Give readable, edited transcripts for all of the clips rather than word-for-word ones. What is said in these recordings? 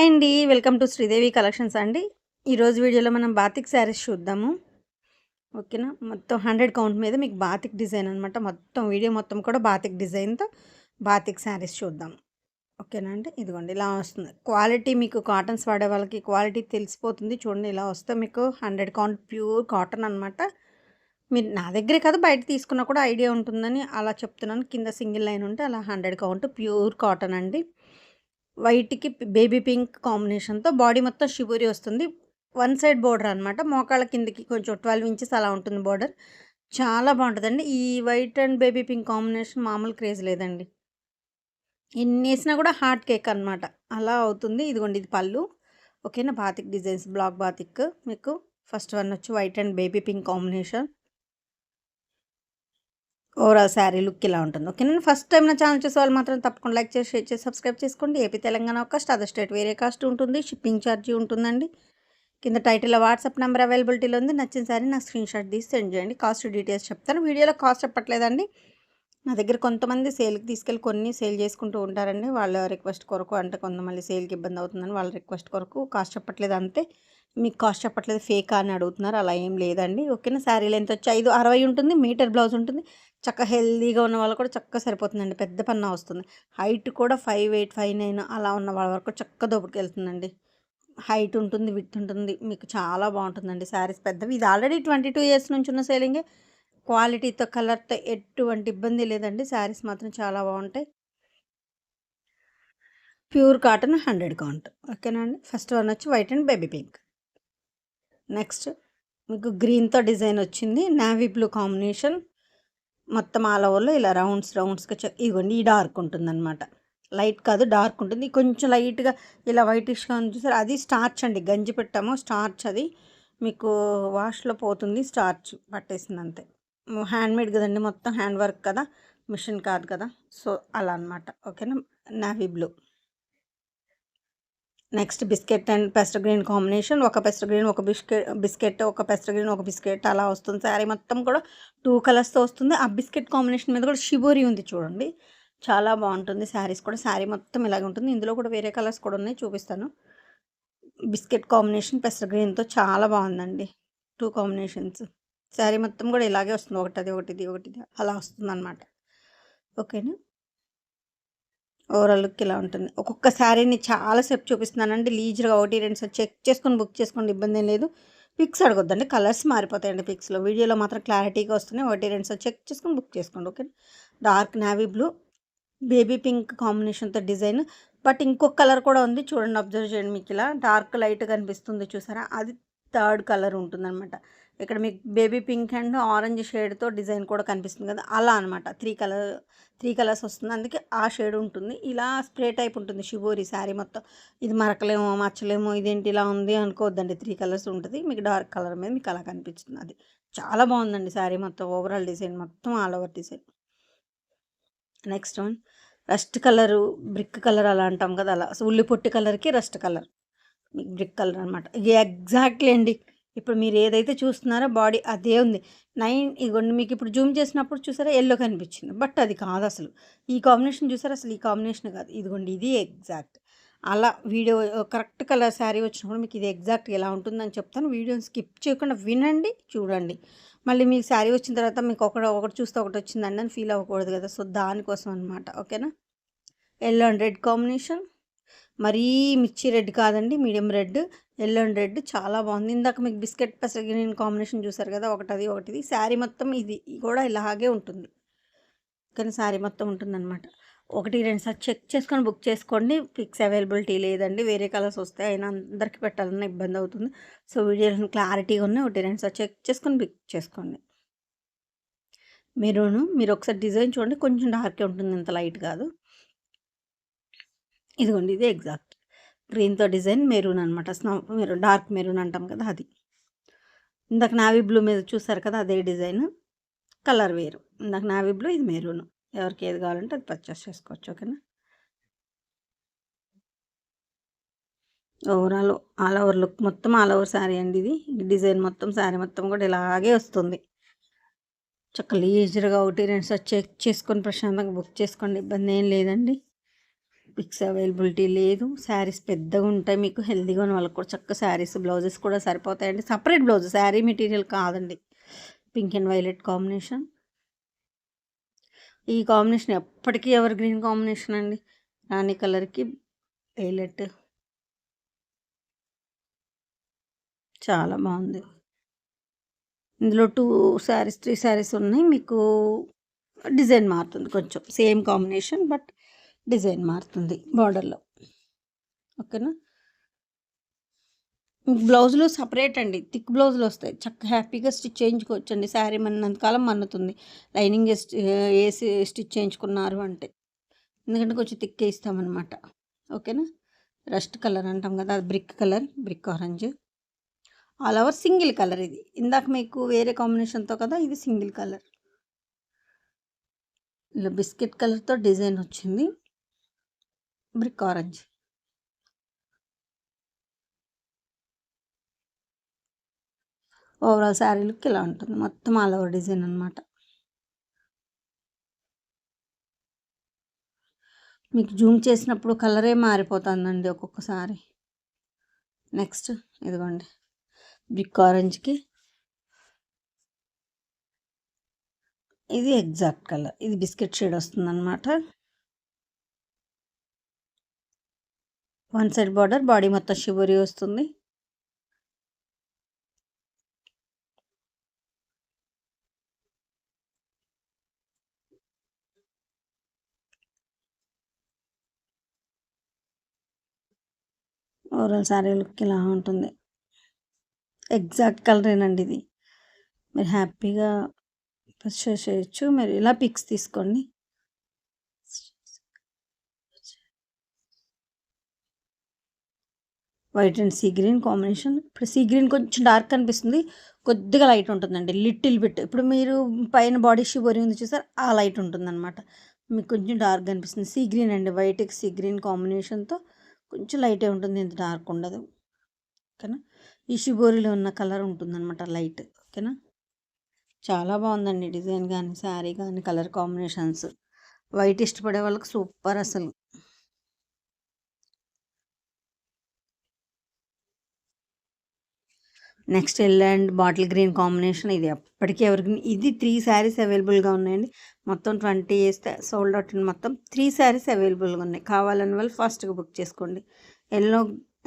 Hi అండి. Welcome to Sridevi collections అండి. ఈరోజు వీడియోలో మనం బాతిక్ శారీస్ చూద్దాము. ఓకేనా. మొత్తం 100 కౌంట్ మీద మీకు బాతిక్ డిజైన్ అనమాట. మొత్తం వీడియో మొత్తం కూడా బాతిక్ డిజైన్తో బాతిక్ శారీస్ చూద్దాం. ఓకేనా అండి. ఇదిగోండి ఇలా వస్తుంది. క్వాలిటీ మీకు కాటన్స్ వాడే వాళ్ళకి క్వాలిటీ తెలిసిపోతుంది. చూడండి ఇలా వస్తే మీకు 100 కౌంట్ ప్యూర్ కాటన్ అనమాట. మీరు నా దగ్గరే కాదు బయట తీసుకున్నా కూడా ఐడియా ఉంటుందని అలా చెప్తున్నాను. కింద సింగిల్ లైన్ ఉంటే అలా 100 కౌంట్ ప్యూర్ కాటన్ అండి. వైట్‌కి బేబీ పింక్ కాంబినేషన్‌తో బాడీ మొత్తం షిబోరి వస్తుంది. వన్ సైడ్ బోర్డర్ అనమాట. మోకాళ్ళ కిందకి కొంచెం 12 ఇంచెస్ అలా ఉంటుంది బోర్డర్. చాలా బావుంటదండి. ఈ white and baby pink combination మామూలు క్రేజ్ లేదండి. ఎన్నేసినా కూడా హార్ట్ కేక్ అనమాట. అలా అవుతుంది. ఇదిగోండి ఇది పళ్ళు. ఓకేనా. బాతిక్ డిజైన్స్ బ్లాక్ బాతిక్ మీకు ఫస్ట్ వన్ వచ్చి white and baby pink combination. Overall sari look ఇలా ఉంటుంది. ఓకేనా. ఫస్ట్ టైం నా ఛానల్ చూసే వాళ్ళు మాత్రం తప్పకుండా లైక్ చేసి, షేర్ చేసి, సబ్స్క్రైబ్ చేసుకోండి. AP, Telangana cost, other state వేరే కాస్ట్ ఉంటుంది. షిప్పింగ్ ఛార్జీ ఉంటుందండి. కింద టైటిల్లో వాట్సాప్ నెంబర్ అవైలబిలిటీలో ఉంది. నచ్చిన శారీ నాకు స్క్రీన్ షాట్ తీసి సెండ్ చేయండి. కాస్ట్ డీటెయిల్స్ చెప్తాను. వీడియోలో కాస్ట్ చెప్పట్లేదండి. నా దగ్గర కొంతమంది సేల్కి తీసుకెళ్ళి కొన్ని సేల్ చేసుకుంటూ ఉంటారండి. వాళ్ళ రిక్వెస్ట్ కొరకు, అంటే కొంతమంది సేల్కి ఇబ్బంది అవుతుందని వాళ్ళ రిక్వెస్ట్ కొరకు కాస్ట్ చెప్పట్లేదు అంతే. మీకు కాస్ట్ చెప్పట్లేదు ఫేకా అని అడుగుతున్నారు. అలా ఏం లేదండి. ఓకేనా. శారీ లెంత్ వచ్చి 5'60" ఉంటుంది. మీటర్ బ్లౌజ్ ఉంటుంది. చక్కగా హెల్తీగా ఉన్న వాళ్ళు కూడా చక్కగా సరిపోతుందండి. పెద్ద పన్నా వస్తుంది. హైట్ కూడా 5'8", 5'9" అలా ఉన్న వాళ్ళ వరకు చక్కగా దోపుకెళ్తుందండి. హైట్ ఉంటుంది, విడ్త్ ఉంటుంది. మీకు చాలా బాగుంటుందండి శారీస్ పెద్దవి. ఇది ఆల్రెడీ 22 ఇయర్స్ నుంచి ఉన్న సేలింగే. క్వాలిటీతో, కలర్‌తో ఎటువంటి ఇబ్బంది లేదండి. శారీస్ మాత్రం చాలా బాగుంటాయి. Pure cotton 100 count. ఓకేనా అండి. ఫస్ట్ వన్ వచ్చి white and baby pink. Next మీకు గ్రీన్తో డిజైన్ వచ్చింది. Navy blue combination. మొత్తం ఆల్ ఓవర్లో ఇలా రౌండ్స్గా ఇదిగోండి ఈ డార్క్ ఉంటుందన్నమాట. లైట్ కాదు డార్క్ ఉంటుంది. కొంచెం లైట్గా ఇలా వైటిష్గా ఉంది చూసారు. అది స్టార్చ్ అండి. గంజి పెట్టాము స్టార్చ్. అది మీకు వాష్లో పోతుంది. స్టార్చ్ పట్టేసింది అంతే. హ్యాండ్మేడ్ కదండి. మొత్తం హ్యాండ్ వర్క్ కదా, మిషన్ కాదు కదా. సో అలా అనమాట. ఓకేనా. Navy blue. Next biscuit and pester green combination. ఒక పెస్టర్ గ్రీన్, ఒక బిస్కెట్, ఒక పెస్టర్ గ్రీన్, ఒక బిస్కెట్ అలా వస్తుంది. శారీ మొత్తం కూడా 2 కలర్స్తో వస్తుంది. ఆ బిస్కెట్ కాంబినేషన్ మీద కూడా షిబోరి ఉంది చూడండి. చాలా బాగుంటుంది శారీస్ కూడా. శారీ మొత్తం ఇలాగే ఉంటుంది. ఇందులో కూడా వేరే కలర్స్ కూడా ఉన్నాయి, చూపిస్తాను. బిస్కెట్ కాంబినేషన్ పెస్టర్ గ్రీన్తో చాలా బాగుందండి. 2 కాంబినేషన్స్. శారీ మొత్తం కూడా ఇలాగే వస్తుంది. ఒకటిది ఒకటిది ఒకటిది అలా వస్తుంది అనమాట. ఓకేనా. ఓవరాల్ లుక్ ఇలా ఉంటుంది. ఒక్కొక్క శారీని చాలాసేపు చూపిస్తున్నానండి. లీజర్గా 1, 2 సార్లు చెక్ చేసుకొని బుక్ చేసుకోండి. ఇబ్బంది ఏం లేదు. పిక్స్ అడగొద్దండి. కలర్స్ మారిపోతాయండి పిక్స్లో. వీడియోలో మాత్రం క్లారిటీగా వస్తున్నాయి. 1, 2 సార్లు చెక్ చేసుకొని బుక్ చేసుకోండి. Okay. Dark navy blue, baby pink కాంబినేషన్తో డిజైన్. బట్ ఇంకొక కలర్ కూడా ఉంది చూడండి. అబ్జర్వ్ చేయండి. మీకు ఇలా డార్క్ లైట్ కనిపిస్తుంది చూసారా. అది థర్డ్ కలర్ ఉంటుందన్నమాట. ఇక్కడ మీకు బేబీ పింక్ అండ్ ఆరెంజ్ షేడ్తో డిజైన్ కూడా కనిపిస్తుంది కదా, అలా అనమాట. 3 కలర్స్ వస్తుంది. అందుకే ఆ షేడ్ ఉంటుంది. ఇలా స్ప్రే టైప్ ఉంటుంది షిబోరి శారీ మొత్తం. ఇది మరకలేమో మచ్చలేమో ఇదేంటి ఇలా ఉంది అనుకోవద్దండి. 3 కలర్స్ ఉంటుంది. మీకు డార్క్ కలర్ మీద మీకు అలా కనిపిస్తుంది. అది చాలా బాగుందండి శారీ మొత్తం. ఓవరాల్ డిజైన్ మొత్తం all over design. Next one rust colour, brick colour అలా అంటాం కదా, అలా ఉల్లి పొట్టి కలర్కి రస్ట్ కలర్, మీకు బ్రిక్ కలర్ అనమాట. ఎగ్జాక్ట్లీ అండి. ఇప్పుడు మీరు ఏదైతే చూస్తున్నారో బాడీ అదే ఉంది. ఇగోండి మీకు ఇప్పుడు జూమ్ చేసినప్పుడు చూసారా ఎల్లో కనిపించింది. బట్ అది కాదు అసలు. ఈ కాంబినేషన్ చూసారా, అసలు ఈ కాంబినేషన్ కాదు. ఇదిగోండి ఇది ఎగ్జాక్ట్. అలా వీడియో కరెక్ట్ కలర్ శారీ వచ్చినప్పుడు మీకు ఇది ఎగ్జాక్ట్ ఎలా ఉంటుందని చెప్తాను. వీడియోని స్కిప్ చేయకుండా వినండి, చూడండి. మళ్ళీ మీకు శారీ వచ్చిన తర్వాత మీకు ఒకటి చూస్తే ఒకటి వచ్చిందండి అని ఫీల్ అవ్వకూడదు కదా. సో దానికోసం అనమాట. ఓకేనా. Yellow and red combination. మరీ మిర్చి రెడ్ కాదండి, medium red. Yellow and red చాలా బాగుంది. ఇందాక మీకు బిస్కెట్ పెసర గ్రీన్ కాంబినేషన్ చూసారు కదా, ఒకటిది ఒకటిది. శారీ మొత్తం ఇది కూడా ఇలాగే ఉంటుంది. కానీ శారీ మొత్తం ఉంటుందన్నమాట. 1, 2 సార్లు చెక్ చేసుకొని బుక్ చేసుకోండి. పిక్స్ అవైలబిలిటీ లేదండి. వేరే కలర్స్ వస్తాయి. అయినా అందరికీ పెట్టాలన్నా ఇబ్బంది అవుతుంది. సో వీడియోలో క్లారిటీగా ఉన్నాయి. 1, 2 సార్లు చెక్ చేసుకొని బుక్ చేసుకోండి. మీరు ఒకసారి డిజైన్ చూడండి. కొంచెం డార్కే ఉంటుంది, ఇంత లైట్ కాదు. ఇదిగోండి ఇది ఎగ్జాక్ట్ గ్రీన్తో డిజైన్ మెరూన్ అనమాట. మెరూన్, డార్క్ మెరూన్ అంటాం కదా అది. ఇందాక నావీ బ్లూ మీద చూసారు కదా, అదే డిజైన్. కలర్ వేరు. ఇందాక నావీ బ్లూ, ఇది మెరూన్. ఎవరికి ఏది కావాలంటే అది పర్చేస్ చేసుకోవచ్చు. ఓకేనా. ఓవరాల్ ఆల్ ఓవర్ లుక్ మొత్తం ఆల్ ఓవర్ శారీ అండి. ఇది డిజైన్ మొత్తం శారీ మొత్తం కూడా ఇలాగే వస్తుంది. చక్కగా లీజర్గా 1, 2 సార్లు చెక్ చేసుకొని ప్రశాంతంగా బుక్ చేసుకోండి. ఇబ్బంది ఏం లేదండి. పిక్స్ అవైలబిలిటీ లేదు. శారీస్ పెద్దగా ఉంటాయి, మీకు హెల్తీగా ఉన్న వాళ్ళకి కూడా చక్కగా శారీస్ బ్లౌజెస్ కూడా సరిపోతాయండి. సపరేట్ బ్లౌజ్, శారీ మెటీరియల్ కాదండి. Pink and violet combination. ఈ కాంబినేషన్ ఎప్పటికీ ఎవర్ గ్రీన్ కాంబినేషన్ అండి. రాణి కలర్కి వైలెట్ చాలా బాగుంది. ఇందులో 2 శారీస్ 3 శారీస్ ఉన్నాయి. మీకు డిజైన్ మారుతుంది కొంచెం, సేమ్ కాంబినేషన్ బట్ డిజైన్ మారుతుంది బార్డర్లో. ఓకేనా. బ్లౌజులు సపరేట్ అండి, థిక్ బ్లౌజులు వస్తాయి, చక్కగా హ్యాపీగా స్టిచ్ చేయించుకోవచ్చు అండి. శారీ మన్నంతకాలం మన్నుతుంది లైనింగ్ వేసి స్టిచ్ చేయించుకున్నారు అంటే, ఎందుకంటే కొంచెం థిక్ ఇస్తామన్నమాట. ఓకేనా. రస్ట్ కలర్ అంటాం కదా, అది brick colour, brick orange. All over single colour. ఇది ఇందాక మీకు వేరే కాంబినేషన్తో కదా, ఇది సింగిల్ కలర్. ఇలా బిస్కెట్ కలర్తో డిజైన్ వచ్చింది, brick orange. Overall sari look ఇలా ఉంటుంది, మొత్తం ఆల్ ఓవర్ డిజైన్ అనమాట. మీకు జూమ్ చేసినప్పుడు కలరే మారిపోతుందండి ఒక్కొక్కసారి. నెక్స్ట్ ఇదిగోండి, బ్రిక్ ఆరెంజ్కి ఇది ఎగ్జాక్ట్ కలర్, ఇది బిస్కెట్ షేడ్ వస్తుంది అనమాట. వన్ సైడ్ బార్డర్, బాడీ మొత్తం షివరీ వస్తుంది. ఓవరాల్ శారీ లుక్ ఇలా ఉంటుంది. ఎగ్జాక్ట్ కలరేనండి ఇది, మీరు హ్యాపీగా పర్చేస్ చేయొచ్చు. మీరు ఇలా పిక్స్ తీసుకోండి. White and sea green combination. ఇప్పుడు సీ గ్రీన్ కొంచెం డార్క్ అనిపిస్తుంది, కొద్దిగా లైట్ ఉంటుందండి, లిటిల్ బిట్. ఇప్పుడు మీరు పైన బాడీ షివరీ ఉంది చూసారు, ఆ లైట్ ఉంటుందన్నమాట. మీకు కొంచెం డార్క్ అనిపిస్తుంది. సీ గ్రీన్ అండి, వైట్కి సీ గ్రీన్ కాంబినేషన్తో కొంచెం లైటే ఉంటుంది, ఇంత డార్క్ ఉండదు. ఓకేనా. ఈ షిబోరిలో ఉన్న కలర్ ఉంటుందన్నమాట, లైట్. ఓకేనా. చాలా బాగుందండి డిజైన్ కానీ, శారీ కానీ, కలర్ కాంబినేషన్స్. వైట్ ఇష్టపడే వాళ్ళకి సూపర్ అసలు. Next yellow and bottle green combination. ఇది ఎప్పటికీ ఎవరికి, ఇది 3 శారీస్ అవైలబుల్గా ఉన్నాయండి. మొత్తం 20 వేస్తే సోల్డ్ అవుట్. మొత్తం 3 శారీస్ అవైలబుల్గా ఉన్నాయి. కావాలని వాళ్ళు ఫాస్ట్గా బుక్ చేసుకోండి. ఎల్లో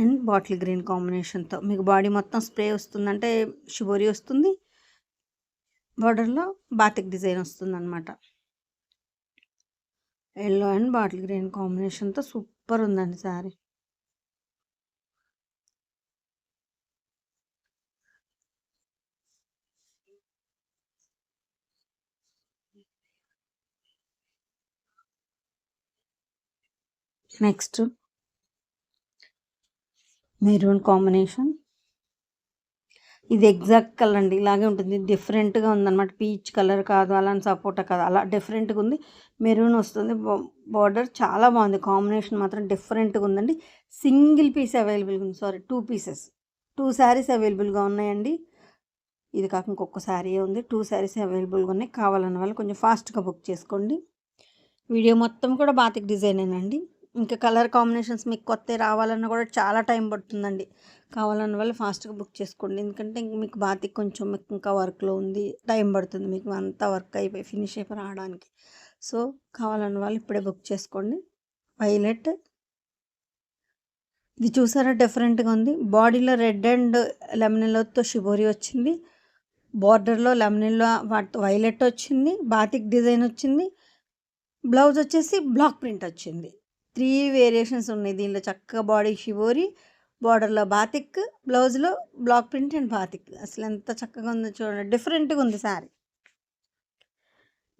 అండ్ బాటిల్ గ్రీన్ కాంబినేషన్తో మీకు బాడీ మొత్తం స్ప్రే వస్తుందంటే షిబోరీ వస్తుంది, బార్డర్లో బాతిక్ డిజైన్ వస్తుంది అనమాట. ఎల్లో అండ్ బాటిల్ గ్రీన్ కాంబినేషన్తో సూపర్ ఉందండి శారీ. Next maroon combination. ఇది ఎగ్జాక్ట్ కలర్ అండి, ఇలాగే ఉంటుంది, డిఫరెంట్గా ఉందన్నమాట. పీచ్ కలర్ కాదు, అలానే సపోటా కాదు, అలా డిఫరెంట్గా ఉంది. మెరూన్ వస్తుంది, బార్డర్ చాలా బాగుంది, కాంబినేషన్ మాత్రం డిఫరెంట్గా ఉందండి. సింగిల్ పీస్ అవైలబుల్గా ఉంది, సారీ 2 పీసెస్, 2 శారీస్ అవైలబుల్గా ఉన్నాయండి. ఇది కాక ఇంకొక శారీ ఉంది, 2 శారీస్ అవైలబుల్గా ఉన్నాయి. కావాలన్న వాళ్ళు కొంచెం ఫాస్ట్గా బుక్ చేసుకోండి. వీడియో మొత్తం కూడా బాతిక్ డిజైనేనండి. ఇంకా కలర్ కాంబినేషన్స్ మీకు కొత్త రావాలన్నా కూడా చాలా టైం పడుతుందండి. కావాలన్న వాళ్ళు ఫాస్ట్గా బుక్ చేసుకోండి, ఎందుకంటే మీకు బాతిక్ కొంచెం ఇంకా వర్క్లో ఉంది, టైం పడుతుంది మీకు అంతా వర్క్ అయిపోయి ఫినిష్ అయిపోయి రావడానికి. సో కావాలన్న వాళ్ళు ఇప్పుడే బుక్ చేసుకోండి. వైలెట్, ఇది చూసారా డిఫరెంట్గా ఉంది. బాడీలో రెడ్ అండ్ లెమన్ ఎల్లోతో షిబోరీ వచ్చింది, బార్డర్లో లెమన్ ఎల్లో వైలెట్ వచ్చింది, బాతిక్ డిజైన్ వచ్చింది, బ్లౌజ్ వచ్చేసి బ్లాక్ ప్రింట్ వచ్చింది. 3 వేరియేషన్స్ ఉన్నాయి దీనిలో. చక్కగా బాడీ షివోరీ, బార్డర్లో బాతిక్, బ్లౌజ్లో బ్లాక్ ప్రింట్ అండ్ బాతిక్. అసలు ఎంత చక్కగా ఉందో చూడండి, డిఫరెంట్గా ఉంది శారీ,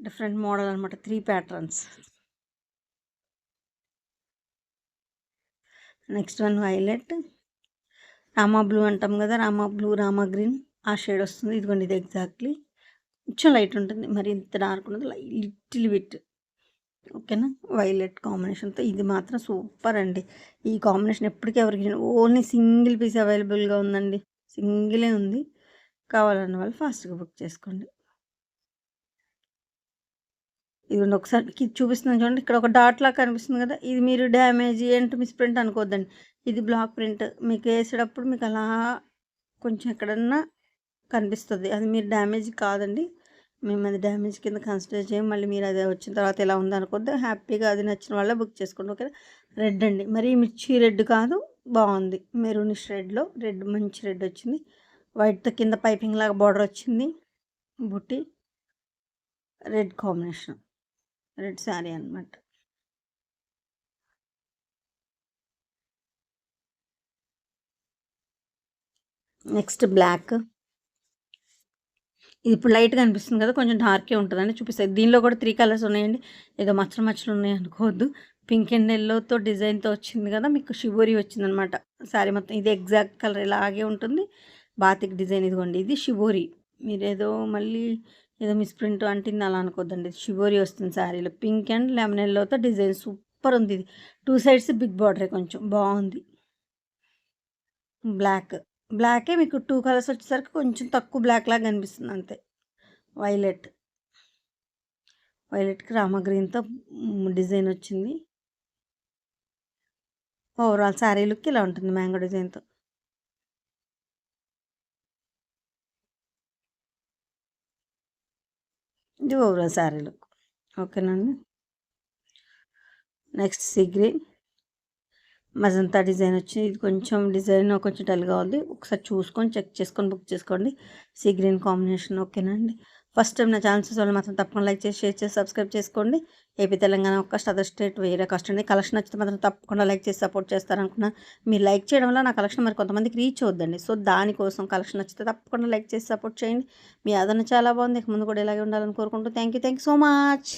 డిఫరెంట్ మోడల్ అనమాట. 3 patterns. Next one violet, Rama blue అంటాం కదా, రామా బ్లూ, రామా గ్రీన్, ఆ షేడ్ వస్తుంది. ఇదిగోండి, ఇది ఎగ్జాక్ట్లీ కొంచెం లైట్ ఉంటుంది, మరి ఇంత డార్క్ ఉండదు, లిటిల్ బిట్. ఓకేనా. వైలెట్ కాంబినేషన్తో ఇది మాత్రం సూపర్ అండి. ఈ కాంబినేషన్ ఎప్పటికీ ఎవరికి, ఓన్లీ సింగిల్ పీస్ అవైలబుల్గా ఉందండి, సింగిలే ఉంది. కావాలన్న వాళ్ళు ఫాస్ట్గా బుక్ చేసుకోండి. ఇదిగోండి ఒకసారి ఇది చూపిస్తున్నాను చూడండి. ఇక్కడ ఒక డాట్ లాగా కనిపిస్తుంది కదా! ఇది మీరు డ్యామేజ్ ఏంటి మిస్‌ప్రింట్ అనుకోవద్దండి. ఇది బ్లాక్ ప్రింట్. మీకు ఏసేటప్పుడు మీకు అలా కొంచెం ఎక్కడన్నా కనిపిస్తది. అది మీరు డ్యామేజ్ కాదండి. మేము అది డ్యామేజ్ కింద కన్సిడర్ చేయం. మళ్ళీ మీరు అది వచ్చిన తర్వాత ఎలా ఉందనుకోద్దు. హ్యాపీగా అది నచ్చిన వాళ్ళే బుక్ చేసుకోండి. ఓకేనా. రెడ్ అండి. మరీ మిర్చి రెడ్ కాదు, బాగుంది. మెరూనిష్ రెడ్‌లో రెడ్ మంచి రెడ్ వచ్చింది. వైట్‌తో కింద పైపింగ్ లాగా బార్డర్ వచ్చింది. బుట్టి రెడ్ కాంబినేషన్. రెడ్ శారీ అనమాట. Next black. ఇది ఇప్పుడు లైట్‌గా అనిపిస్తుంది కదా! కొంచెం డార్కే ఉంటదని చూపిస్తాయి. దీనిలో కూడా 3 కలర్స్ ఉన్నాయండి. ఏదో మచ్చలు మచ్చలు ఉన్నాయి అనుకోవద్దు. పింక్ అండ్ యెల్లోతో డిజైన్‌తో వచ్చింది కదా! మీకు షిబోరి వచ్చిందనమాట. శారీ మొత్తం ఇది ఎగ్జాక్ట్ కలర్ ఇలాగే ఉంటుంది. బాతిక్ డిజైన్ ఇదిగోండి. ఇది షిబోరి. మీరేదో మళ్ళీ ఏదో మిస్‌ప్రింట్ అంటింది అలా అనుకోవద్దండి. షిబోరి వస్తుంది శారీలో. పింక్ అండ్ లెమన్ యెల్లోతో డిజైన్ సూపర్ ఉంది ఇది. 2 సైడ్స్ బిగ్ బార్డరే కొంచెం బాగుంది. బ్లాక్. బ్లాకే మీకు 2 కలర్స్ వచ్చేసరికి కొంచెం తక్కువ బ్లాక్ లాగా కనిపిస్తుంది అంతే. వైలెట్. వైలెట్‌కి రామా గ్రీన్‌తో డిజైన్ వచ్చింది. ఓవరాల్ శారీ లుక్ ఇలా ఉంటుంది మ్యాంగో డిజైన్‌తో. ఇది ఓవరాల్ శారీ లుక్. ఓకేనండి. Next sea green. Magenta design వచ్చింది. ఇది కొంచెం డిజైన్ కొంచెం డల్‌గా ఉంది. ఒకసారి చూసుకొని చెక్ చేసుకొని బుక్ చేసుకోండి. Sea green combination. ఓకేనండి. ఫస్ట్ టైం నా ఛానల్ చూసే వాళ్ళు మాత్రం తప్పకుండా లైక్ చేసి, షేర్ చేసి, సబ్స్క్రైబ్ చేసుకోండి. ఏపీ, తెలంగాణ ఒక కాస్ట్, అదర్ స్టేట్ వేరే కాస్ట్ అండి. కలెక్షన్ నచ్చితే మాత్రం తప్పకుండా లైక్ చేసి సపోర్ట్ చేస్తారనుకున్నాను. మీరు లైక్ చేయడం వల్ల నా కలెక్షన్ మరి కొంతమందికి రీచ్ అవుద్దండి. సో దానికోసం కలెక్షన్ నచ్చితే తప్పకుండా లైక్ చేసి సపోర్ట్ చేయండి. మీ ఆదరణ చాలా బాగుంది. ఇక ముందు కూడా ఇలాగే ఉండాలని కోరుకుంటూ థ్యాంక్ యూ సో మచ్.